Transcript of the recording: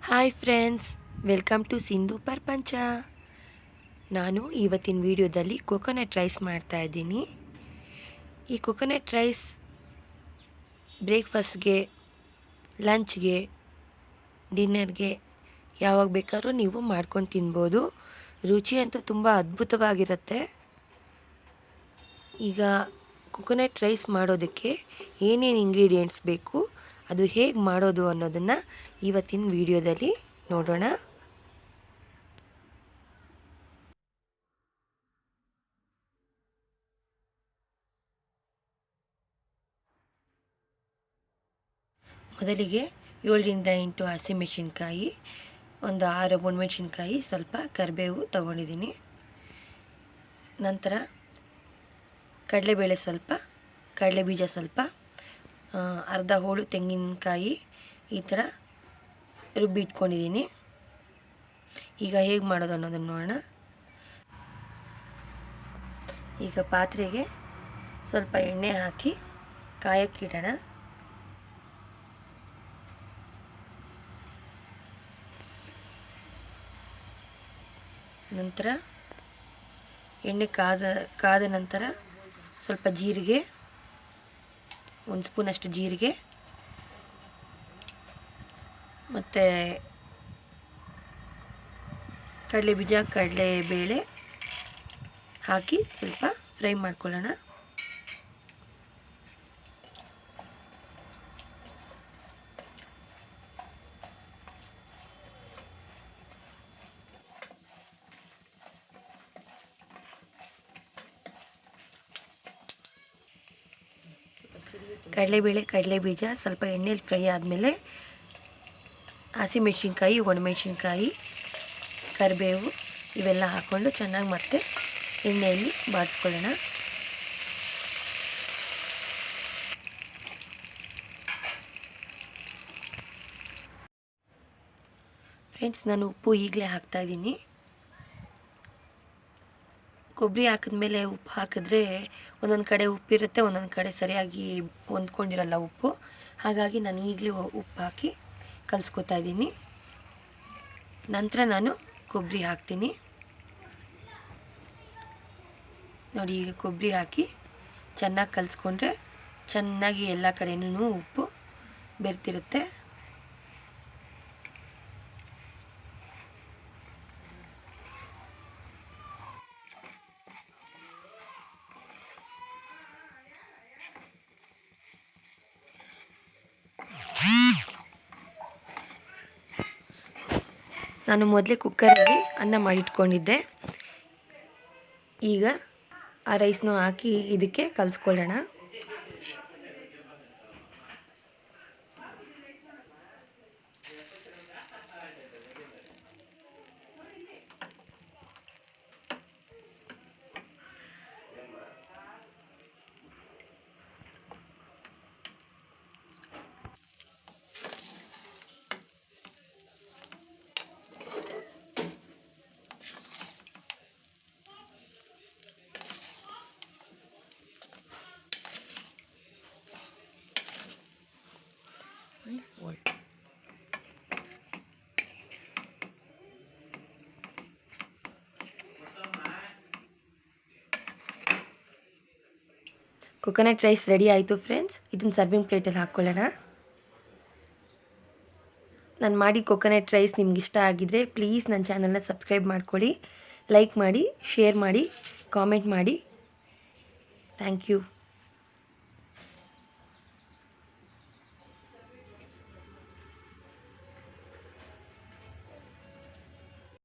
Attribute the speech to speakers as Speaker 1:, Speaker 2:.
Speaker 1: Hi friends, welcome to Sindhu ಪರಪಂಚ. ನಾನು ಇವತ್ತಿನ ವಿಡಿಯೋದಲ್ಲಿ ಕೊಕೊನಟ್ ರೈಸ್ ಮಾಡ್ತಾಯಿದ್ದೀನಿ. ಈ ಕೊಕೊನಟ್ ರೈಸ್ ಬ್ರೇಕ್ಫಾಸ್ಟ್ಗೆ, ಲಂಚ್ಗೆ, ಡಿನ್ನರ್ಗೆ ಯಾವಾಗ ಬೇಕಾದ್ರೂ ನೀವು ಮಾಡ್ಕೊಂಡು ತಿನ್ಬೋದು. ರುಚಿ ಅಂತೂ ತುಂಬ ಅದ್ಭುತವಾಗಿರುತ್ತೆ. ಈಗ ಕೊಕೊನಟ್ ರೈಸ್ ಮಾಡೋದಕ್ಕೆ ಏನೇನು ಇಂಗ್ರೀಡಿಯೆಂಟ್ಸ್ ಬೇಕು, ಅದು ಹೇಗೆ ಮಾಡೋದು ಅನ್ನೋದನ್ನು ಇವತ್ತಿನ ವಿಡಿಯೋದಲ್ಲಿ ನೋಡೋಣ. ಮೊದಲಿಗೆ 7ರಿಂದ 8 ಹಸಿಮೆಣಸಿನ್ಕಾಯಿ, ಒಂದು 6 ಒಣಮೆಣಸಿನ್ಕಾಯಿ, ಸ್ವಲ್ಪ ಕರಿಬೇವು ತಗೊಂಡಿದ್ದೀನಿ. ನಂತರ ಕಡಲೆಬೇಳೆ ಸ್ವಲ್ಪ, ಕಡಲೆಬೀಜ ಸ್ವಲ್ಪ, ಅರ್ಧ ಹೋಳು ತೆಂಗಿನಕಾಯಿ ಈ ಥರ ರುಬ್ಬಿ ಇಟ್ಕೊಂಡಿದ್ದೀನಿ. ಈಗ ಹೇಗೆ ಮಾಡೋದು ಅನ್ನೋದನ್ನು ನೋಡೋಣ. ಈಗ ಪಾತ್ರೆಗೆ ಸ್ವಲ್ಪ ಎಣ್ಣೆ ಹಾಕಿ ಕಾಯಕ್ಕಿಡೋಣ. ನಂತರ ಎಣ್ಣೆ ಕಾದ ನಂತರ ಸ್ವಲ್ಪ ಜೀರಿಗೆ, 1 ಸ್ಪೂನಷ್ಟು ಜೀರಿಗೆ ಮತ್ತು ಕಡಲೆಬೀಜ, ಕಡಲೆಬೇಳೆ ಹಾಕಿ ಸ್ವಲ್ಪ ಫ್ರೈ ಮಾಡ್ಕೊಳ್ಳೋಣ. ಕಡಲೆಬೇಳೆ, ಕಡಲೆಬೀಜ ಸ್ವಲ್ಪ ಎಣ್ಣೆಲಿ ಫ್ರೈ ಆದಮೇಲೆ ಹಸಿಮೆಣಸಿನ್ಕಾಯಿ, ಒಣಮೆಣಸಿನ್ಕಾಯಿ, ಕರಿಬೇವು ಇವೆಲ್ಲ ಹಾಕ್ಕೊಂಡು ಚೆನ್ನಾಗಿ ಮತ್ತೆ ಎಣ್ಣೆಯಲ್ಲಿ ಬಾಡಿಸ್ಕೊಳ್ಳೋಣ. ಫ್ರೆಂಡ್ಸ್, ನಾನು ಉಪ್ಪು ಈಗಲೇ ಹಾಕ್ತಾಯಿದ್ದೀನಿ. ಕೊಬ್ಬರಿ ಹಾಕಿದ್ಮೇಲೆ ಉಪ್ಪು ಹಾಕಿದ್ರೆ ಒಂದೊಂದು ಕಡೆ ಉಪ್ಪಿರುತ್ತೆ, ಒಂದೊಂದು ಕಡೆ ಸರಿಯಾಗಿ ಹೊಂದ್ಕೊಂಡಿರಲ್ಲ ಉಪ್ಪು. ಹಾಗಾಗಿ ನಾನು ಈಗಲೇ ಉಪ್ಪು ಹಾಕಿ ಕಲಿಸ್ಕೊತಾ ಇದ್ದೀನಿ. ನಂತರ ನಾನು ಕೊಬ್ಬರಿ ಹಾಕ್ತೀನಿ. ನೋಡಿ, ಈಗ ಕೊಬ್ಬರಿ ಹಾಕಿ ಚೆನ್ನಾಗಿ ಕಲಿಸ್ಕೊಂಡ್ರೆ ಚೆನ್ನಾಗಿ ಎಲ್ಲ ಕಡೆಯೂ ಉಪ್ಪು ಬೆರ್ತಿರುತ್ತೆ. ನಾನು ಮೊದಲೇ ಕುಕ್ಕರಲ್ಲಿ ಅನ್ನ ಮಾಡಿಟ್ಕೊಂಡಿದ್ದೆ. ಈಗ ಆ ರೈಸ್ನೂ ಹಾಕಿ ಇದಕ್ಕೆ ಕಲಿಸ್ಕೊಳ್ಳೋಣ. ಕೊಕೊನಟ್ ರೈಸ್ ರೆಡಿ ಆಯಿತು ಫ್ರೆಂಡ್ಸ್. ಇದನ್ನು ಸರ್ವಿಂಗ್ ಪ್ಲೇಟಲ್ಲಿ ಹಾಕ್ಕೊಳ್ಳೋಣ. ನಾನು ಮಾಡಿ ಕೊಕೊನಟ್ ರೈಸ್ ನಿಮ್ಗೆ ಇಷ್ಟ ಆಗಿದ್ದರೆ ಪ್ಲೀಸ್ ನನ್ನ ಚಾನಲ್ನ ಸಬ್ಸ್ಕ್ರೈಬ್ ಮಾಡ್ಕೊಳ್ಳಿ, ಲೈಕ್ ಮಾಡಿ, ಶೇರ್ ಮಾಡಿ, ಕಾಮೆಂಟ್ ಮಾಡಿ. Thank you.